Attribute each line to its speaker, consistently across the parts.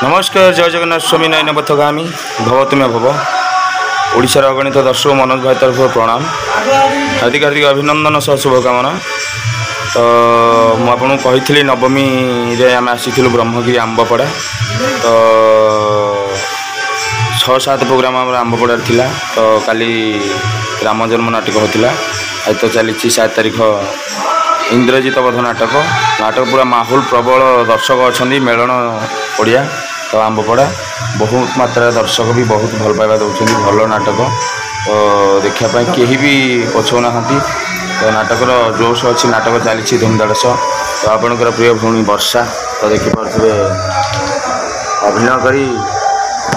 Speaker 1: नमस्कार जय जगन्नाथ स्वामी नयन पथगामी भव तुमे भव ओडिशार अगणित दर्शक मनोज भाई तरफ प्रणाम हार्दिक हार्दिक अभिनंदन सह शुभकामना। तो मुझे कही नवमी आम आसी ब्रह्मगिरी आंबपड़ा तो 6-7 प्रोग्राम आंबपड़ा थिला। तो काली राम जन्म नाटक होता आज तो चली 7 तारीख इंद्रजित बध नाटक पूरा माहौल प्रबल दर्शक अच्छा मेलन पड़िया। तो आंबपड़ा बहुत मात्रा दर्शक भी बहुत भल पाइबा दौरान भल नाटक तो देखापी कहीं भी पछौना। तो नाटकर जोश अच्छी नाटक चली धूमधाड़स। तो आपणकर प्रिय भौणी वर्षा तो देखिपे अभिनय करी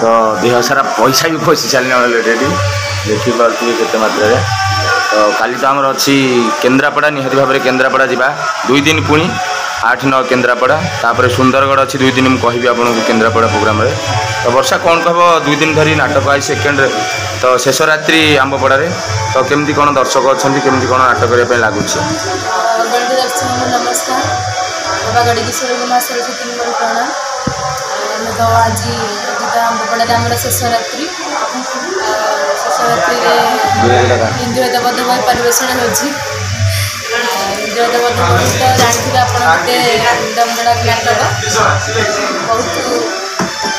Speaker 1: तो देह सारा पैसा भी पशि सारे अलरेडी देखिपे केते मात्रा। तो काली तो आमर अच्छी केन्द्रापड़ा निहाती भाव में केन्द्रापड़ा जावा 2 दिन पुणी 8-9 केन्द्रापड़ा तापर सुंदरगढ़ अच्छी 2 दिन मुझे कहि आपको केन्द्रापड़ा प्रोग्राम रे। तो वर्षा कौन कह 2 दिन धरी नाटक आई सेकेंड तो शेष रात्रि आंबपड़ा तो केमती कौन दर्शक अच्छा केमती कौन नाटक करने लगुच।
Speaker 2: नमस्कार बाबा गणेश्वर कुमार सरस्वती प्रणाम। तो आज आंबपड़ा आम शेष रात्रि इंद्रजित बध बही परिवेषण होती। इंद्रजित बध बही तो जानते आप दमदड़ा नाटक बहुत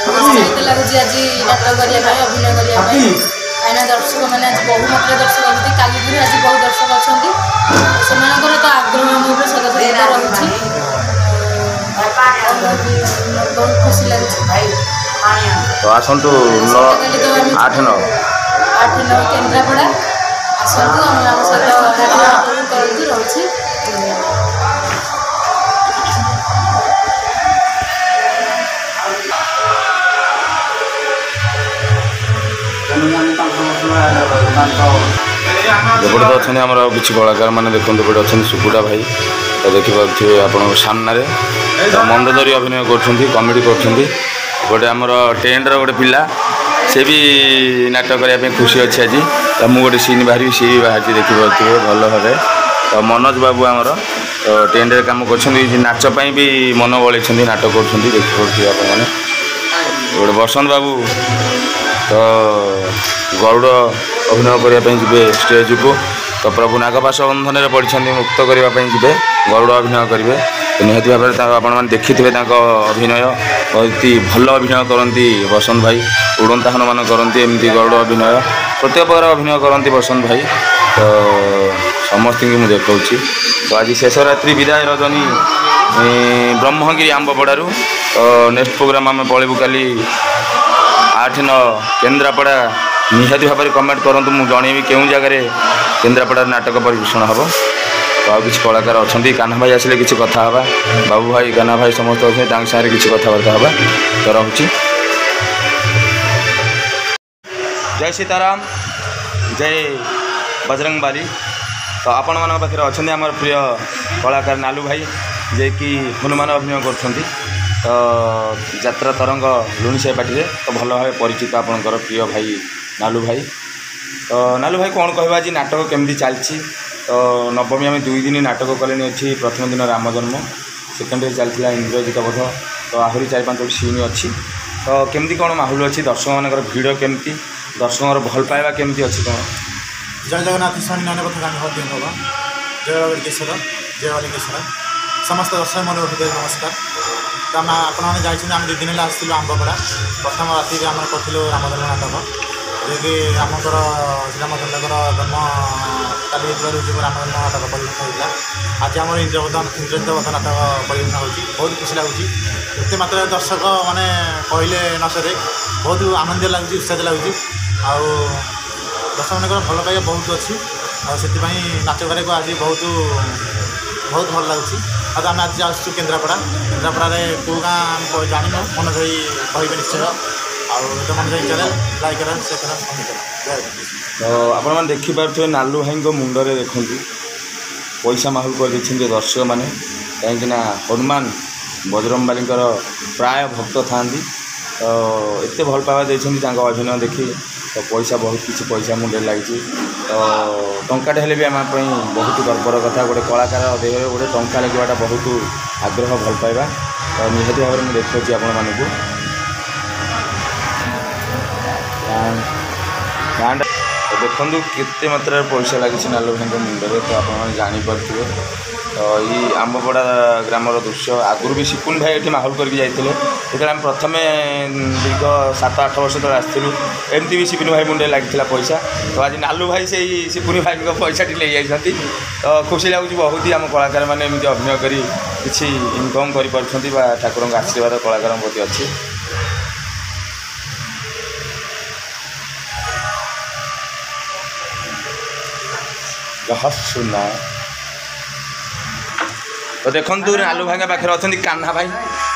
Speaker 2: उत्साहित लगुच आज नाटक करने अभिनय करने कहीं दर्शक मैंने आज बहु मात्रा दर्शक अच्छे काली भी आज बहुत दर्शक अच्छा से तो आग्रह मुझे सदस्यता रही बहुत खुशी लगे।
Speaker 1: तो आसतु 8-9 केन्द्रापड़ा आसतु आम सहित करती रही। एपटे तो अच्छा आमर किसी कलाकार मैंने देखते ये अच्छा सुकुटा भाई तो देखिपे आप सामने तो मंदोदरी अभिनय कर कमेडी करपटे आमर टेन्टर गोटे पिला से भी नाटक करने खुशी अच्छी आज। तो मुझे गोटे सीन बाहरी सी भी बाहर देखिपे भल भाव। तो मनोज बाबू आमर तो टेन्ट कम कर नाचपाई भी मन बड़े नाटक कर देखिपे आपने गोटे बसंत बाबू तो गरुड़ अभिनय करने स्टेज को। तो प्रभु नागपाश बंधन में पढ़ी मुक्त करने जी गरुड़ अभिनय करेंगे। तो निहती भाव में देखी थे अभिनय बहुत भल अभिनय करती बसंत भाई उड़ंता हनुमान करती एमती गरुड़ अभिनय प्रत्येक प्रकार अभिनय करती बसंत भाई। तो समस्त मुझे देखा। तो आज शेष रात्रि विदाय रजनी ब्रह्मगिरी आंबपड़ू। तो नेक्स्ट प्रोग्राम आम पलू काली 8-9 केन्द्रापड़ा निहाती भाव में कमेंट करूँ मुझे जनइबी क्यों जगह केन्द्रापड़ा नाटक परिवेषण हम। तो आ किसी कलाकार अच्छा कान्हा भाई आसिले किसी कथा हाँ बाबू भाई कान्हा भाई समस्त अच्छे सारे किसी कथबार्ता हाँ। तो रखुची जय सीताराम जय बजरंग बाली। तो आपण मान पाखे अच्छा आम प्रिय कलाकार नालू भाई जे कि हनुमान अभिनय कर तो यात्रा तरंग लुणीसाई पार्टी तो भल भाव परिचित आपणकर प्रिय भाई नालू भाई। तो नालू भाई कौन कह आज नाटक केमती चलती। तो नवमी आम 2 दिन नाटक कले अच्छी प्रथम दिन राम जन्म सेकेंड डे चलता इंद्रजित बध तो आहरी 4-5 सीन अच्छी। तो केमती कौन माहौल अच्छी दर्शक मानकर भिड़ केमती दर्शक भल पाइबा केमती अच्छी कौन।
Speaker 3: जय जगन्नाथ स्वामी नयन पथगामी भव तुमे भव जय बालिकेश्वर जय बालिकेश्वर समस्त दर्शक मन हृदय नमस्कार। तो आम आपने जाइए आम 2 दिन आसलु आंबपड़ा प्रथम राति आम करूँ रामजन्म नाटक जे आमर श्रीरामचंद्र जन्म काली रामजन्म नाटक परिवेषण होता। आज आम इंद्रजित बध नाटक परिवेषण हो बहुत खुशी लगुच। एत मात्रा दर्शक मैंने कहले न सरे बहुत आनंद लगुच उत्साहित लगुच आ दर्शक मान भल पाइबा बहुत अच्छी से नाच को आज बहुत भल लगुच। आज आम आज आसु केन्द्रापड़ा कौ गाँ जान मनोज भाई कहे निश्चय मनोज भाई चैनल लाइक करें शेयर करें।
Speaker 1: तो आपने देखिपे नालू भाई मुंडे देखूँ पैसा माहौल कर दर्शक मैंने कहीं हनुमान बजरंग बाली प्राय भक्त था। तो एत भल पाइबा देते अभिनय देखी तो पैसा बहुत किसी पैसा मुंडे लगी। तो टंकाटे हेले भी आम बहुत गर्वर कथा गोटे कलाकार देह गोटे टंका लगे बहुत आग्रह भल पाइबा। तो निहाती भाव में देखुची आपण मानक ଗାଁଟା ଦେଖନ୍ତୁ କେତେ ମାତ୍ରାରେ ପଇସା ଲାଗିଛି ନାଲୁ ଭାଇଙ୍କ ମୁଣ୍ଡରେ ତ ଆପଣମାନେ ଜାଣିପାରୁଥିବେ। ତ ଏଇ ଆମ୍ବପଡ଼ା ଗ୍ରାମର ଦୃଶ୍ୟ ଆଗରୁ ବି ସିପୁନ ଭାଇ ଏଠି ମାହୋଲ କରିକି ଯାଇଥିଲେ। ଯେତେବେଳେ ଆମେ ପ୍ରଥମେ ଦୀର୍ଘ 7-8 ବର୍ଷ ତଳେ ଆସିଥିଲୁ ଏମିତି ବି ସିପୁନ ଭାଇ ମୁଣ୍ଡରେ ଲାଗିଥିଲା ପଇସା। ତ ଆଜି ନାଲୁ ଭାଇ ସେଇ ସିପୁନ ଭାଇଙ୍କ ପଇସାଟି ନେଇଯାଇଛନ୍ତି। ତ ଖୁସି ଲାଗୁଛି ବହୁତ ଆମ କଳାକାରମାନେ ଏମିତି ଅଭିନୟ କରି କିଛି ଇନକମ୍ କରିପାରୁଛନ୍ତି ବା ଠାକୁରଙ୍କ ଆଶୀର୍ବାଦ କଳାକାରଙ୍କ ପ୍ରତି ଅଛି। ସୁନା ତ ଦେଖନ୍ତୁ ନାଲୁ ଭାଇଙ୍କ ପାଖରେ ଅଛନ୍ତି କାହ୍ନା ଭାଇ,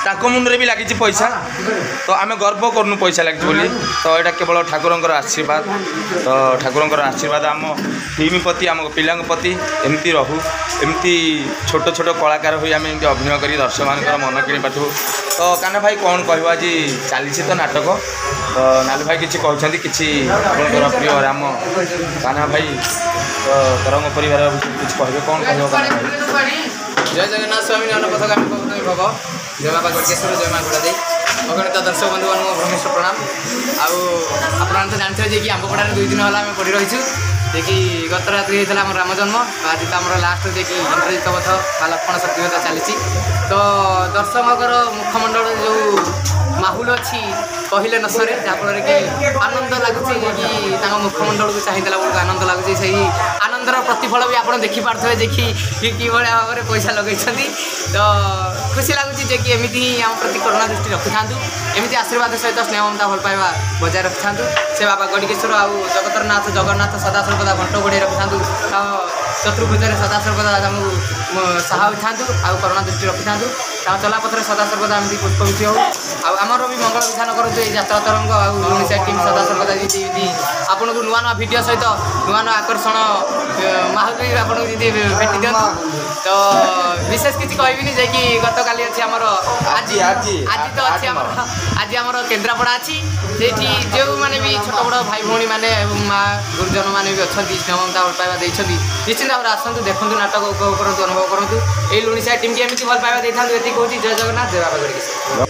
Speaker 1: ତାଙ୍କ ମୁଣ୍ଡରେ ବି ଲାଗିଛି ପଇସା। ତ ଆମେ ଗର୍ବ କରୁନୁ ପଇସା ଲାଗିଛି ବୋଲି। ତ ଏଇଟା କେବଳ ଠାକୁରଙ୍କର ଆଶୀର୍ବାଦ। ତ ଠାକୁରଙ୍କର ଆଶୀର୍ବାଦ ଆମ ଟିମ୍ ପ୍ରତି ଆମ ପିଲାଙ୍କ ପ୍ରତି ଏମିତି ରହୁ। ଏମିତି ଛୋଟ ଛୋଟ କଳାକାର ହୋଇ ଆମେ ଏମିତି ଅଭିନୟ କରି ଦର୍ଶକମାନଙ୍କର ମନ କିଣି ପାରୁଥିବୁ। ତ କାହ୍ନା ଭାଇ କ'ଣ କହିବ, ଆଜି ଚାଲିଛି ତ ନାଟକ। ତ ନାଲୁ ଭାଇ କିଛି କହିଛନ୍ତି, କିଛି ଆପଣଙ୍କର ପ୍ରିୟ ରାମ କାହ୍ନା ଭାଇ ତ ତରଙ୍ଗ ପରିବାର କିଛି କହିବେ, କ'ଣ କହିବ କାହ୍ନା ଭାଇ?
Speaker 4: जय जगन्नाथ स्वामी नयनपथगामी भगवती भग जय बाबा गड़केश्वर जय माँ गुड़ा दे अगणित दर्शक बंधु मान भ्रमेश्वर प्रणाम। आप जानते हैं कि आंबपड़ार 2 दिन है आम पड़ी रहीचु जे कि गत रात्रि होता आम राम जन्म आज तो आम लास्ट जे कि इंद्रजित पथ बा लक्ष्मण शक्तिवेदा चली। तो दर्शकर मुखमंडल जो माहौल अच्छी कहले न सरे जहाँफल कि आनंद लगुच कि मुखमंडल को चाहिए बेलू आनंद लगुच से आनंदर प्रतिफल भी आप देखिपे जे कि भाव में पैसा लगे। तो खुशी लगुच जे कि एमती ही आम प्रति करुणा दृष्टि रखि था एमती आशीर्वाद सहित स्नेह ममता भल पाइबा बजाय रखि था से बाबा गड़केश्वर आउ जगतरनाथ जगन्नाथ सदा सर्वदा घंट घोड़े रखि था चतुर्भुज सदा सर्वदा साहा था आउ करुणा दृष्टि रखि था चलापथर सदा सर्वदा एमती पुष्पगुच्छ हो आमर भी मंगल विधान करूँ यात्रा तरंग आशा टीम सदा सर्वदा आपन को नुआ नुआ भिडियो सहित नुआ नुआ आकर्षण माहौल भी आपको भेटी दिखाँ। तो विशेष किसी कहबी जे कि गत काली अच्छी आमर आज आज तो अच्छी आज आमर केन्द्रापड़ा अच्छी से जो मैंने भी छोट बड़ भाई भौणी मैंने माँ गुरुजन मैंने भी अच्छा स्नेह ममता भल पाइबा निश्चित भाव आसतु देखूँ नाटक उपभोग करूँ अनुभव करूँ ये लुणिसा टीम की एमती भल पाइबा देता ये कहूँ जय जगन्नाथ जय बाबा गड़केश्वर।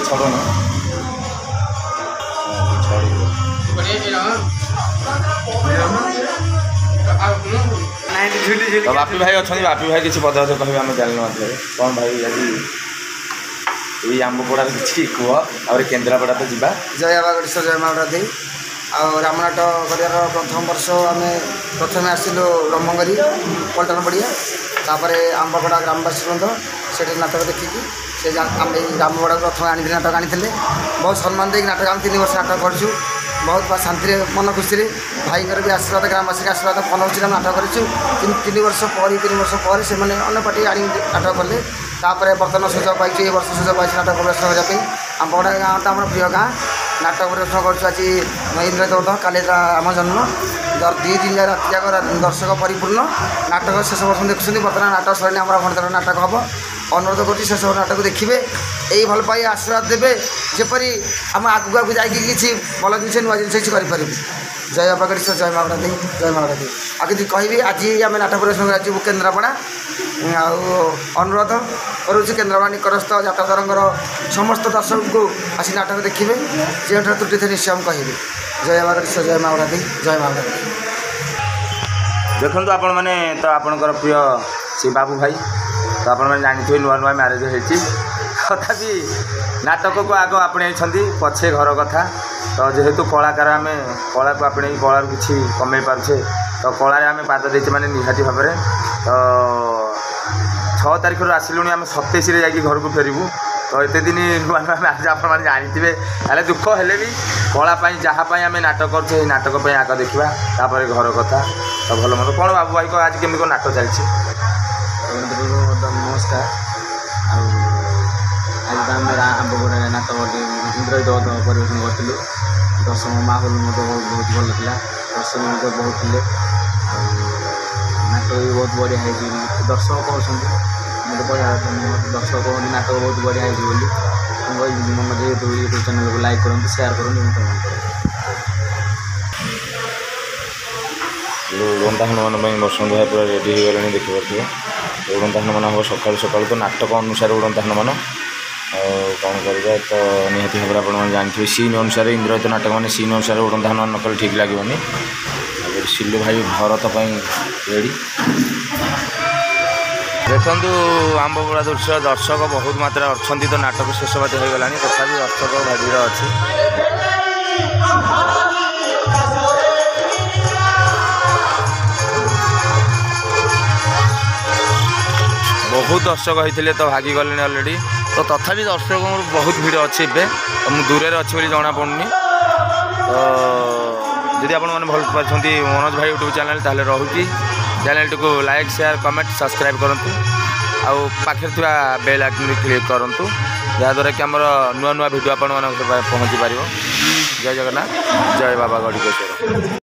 Speaker 1: छोड़ो ना तो बापी भाई अच्छा बापी भाई किसी पद कहे आम जान कौन भाई आज ये आंबपड़ार किसी कह और केन्द्रापड़ा तो जा
Speaker 5: जय बाबा गड़ेश्वर जय माँ दी और रामनाट कर प्रथम वर्ष आम प्रथम आसलु ब्रह्मगिरी पल्टन पड़िया तापर आंबपड़ा ग्रामवासी बंध से नाटक देखिकी से आम रामपड़ा प्रथम आनी नाटक आनी बहुत सम्मान देक नाटक आम 3 वर्ष नाटक करूँ बहुत शांति मन खुशी भाई भी आशीर्वाद ग्रामवासी आशीर्वाद फल हो नाटक करूँ 3 वर्ष पर से अन्य पार्टी आनी नाटक कले तापर बर्तमान सुजोग पाई ये वर्ष सुजोग पाई नाटक प्रदर्शन करने आंबपड़ा गाँव तो आम प्रिय गाँ नाटक प्रदर्शन करुँ आज इंद्रजित काली आम जन्म 2 दिन रात जाक दर्शक परिपूर्ण नाटक शेष वर्ष देखुं बर्तमान नाटक सर आम घंटार नाटक हम अनुरोध कर शेष नाटक देखिए यही भल पाई आशीर्वाद देवे जपरी आम आगू आगू जाकि भल जिन नुआ जिन करें। जय बाबा गड़ेश्वर जय माँ दी जय माँ दी आगे कहबी आज आम नाटक प्रदर्शन कर केन्द्रापड़ा अनुरोध करुँ केन्द्रापड़ा निकटस्थ यात्रा तरंगर समस्त दर्शक को आसी नाटक देखिए जो त्रुटि थे निश्चय कहबी। जय बाबा गड़ेश्वर जय माँ दी जय माँ दी।
Speaker 1: देखो आपण मैंने तो आपणकर प्रिय श्री बाबू भाई तो आपने जानी नुआ नुआ म्यारेज होती तथापि नाटक को आग आपणे पछे घर कथा तो जेहेतु कलाकार आम कला को आपणे कला किसी कमे पारे तो कलार आम पाद देचे मैंने निहाती भाव में तो 6 तारिख आसलु आम 27 जा घर को फेरबू तो एत दिन नुआ नुआ म्यारेज आप जानी है दुख हेले भी कलापाई जहाँपाई आम नाटक कर नाटक आग देखा तापर घर कथा तो भल मत कौन बाबू भाई को आज केमी कौन नाटक चलती
Speaker 6: नमस्कार आज आम आंबपड़ा नाटक इंद्रजित परिवेशन करूँ दर्शक माहौल बहुत भल था दर्शक बहुत थे नाटक भी बहुत बढ़िया है दर्शक कहते बढ़िया दर्शक नाटक बहुत बढ़िया है जेहेतु यूट्यूब चैनल को लाइक करूँ शेयर करूँ
Speaker 1: रंधा हनुमान बसंत भाई पूरा रेडी हो गले देखिए। ଉଡ଼ନ୍ତାହନ ମାନ ହେବ ସକାଳୁ ସକାଳୁ। ତ ନାଟକ ଅନୁସାରେ ଉଡ଼ନ୍ତାହନ ମାନ କ'ଣ କରିବା ତ ନିହାତି ଭାବରେ ଆପଣମାନେ ଜାଣିଥିବେ ସିନ୍ ଅନୁସାରେ ଇନ୍ଦ୍ରଜିତ ନାଟକ ମାନେ ସିନ୍ ଅନୁସାରେ ଉଡ଼ନ୍ତାହନ ନ କଲେ ଠିକ୍ ଲାଗିବନି। ତାପରେ ସିଲୁ ଭାଇ ଭରତ ପାଇଁ ରେଡ଼ି। ଦେଖନ୍ତୁ ଆମ୍ବପଡ଼ା ଦୃଶ୍ୟ ଦର୍ଶକ ବହୁତ ମାତ୍ରାରେ ଅଛନ୍ତି। ତ ନାଟକ ଶେଷ ବାତି ହୋଇଗଲାଣି ତଥାପି ଦର୍ଶକ ଭିଡ଼ ଅଛି। ବହୁତ ଦର୍ଶକ ହେଇଥିଲେ ତ ଭାଗିଗଲେଣି ଅଲରେଡ଼ି। ତ ତଥାପି ଦର୍ଶକଙ୍କର ବହୁତ ଭିଡ଼ ଅଛି ଏବେ। ତ ମୁଁ ଦୂରରେ ଅଛି ବୋଲି ଜଣାପଡ଼ୁନି। ତ ଯଦି ଆପଣମାନେ ଭଲ ପାଉଛନ୍ତି ମନୋଜ ଭାଇ ୟୁଟ୍ୟୁବ୍ ଚ୍ୟାନେଲ୍ ତାହେଲେ ରହୁଛି। ଚ୍ୟାନେଲ୍ଟିକୁ ଲାଇକ୍ ସେୟାର କମେଣ୍ଟ ସବସ୍କ୍ରାଇବ୍ କରନ୍ତୁ ଆଉ ପାଖରେ ଥିବା ବେଲ୍ ଆଇକନ୍ଟି କ୍ଲିକ୍ କରନ୍ତୁ ଯାହାଦ୍ୱାରା କି ଆମର ନୂଆ ନୂଆ ଭିଡ଼ିଓ ଆପଣମାନଙ୍କ ପହଞ୍ଚି ପାରିବ। ଜୟ ଜଗନ୍ନାଥ, ଜୟ ବାବା ଗଡ଼ିକେଶ୍ୱର।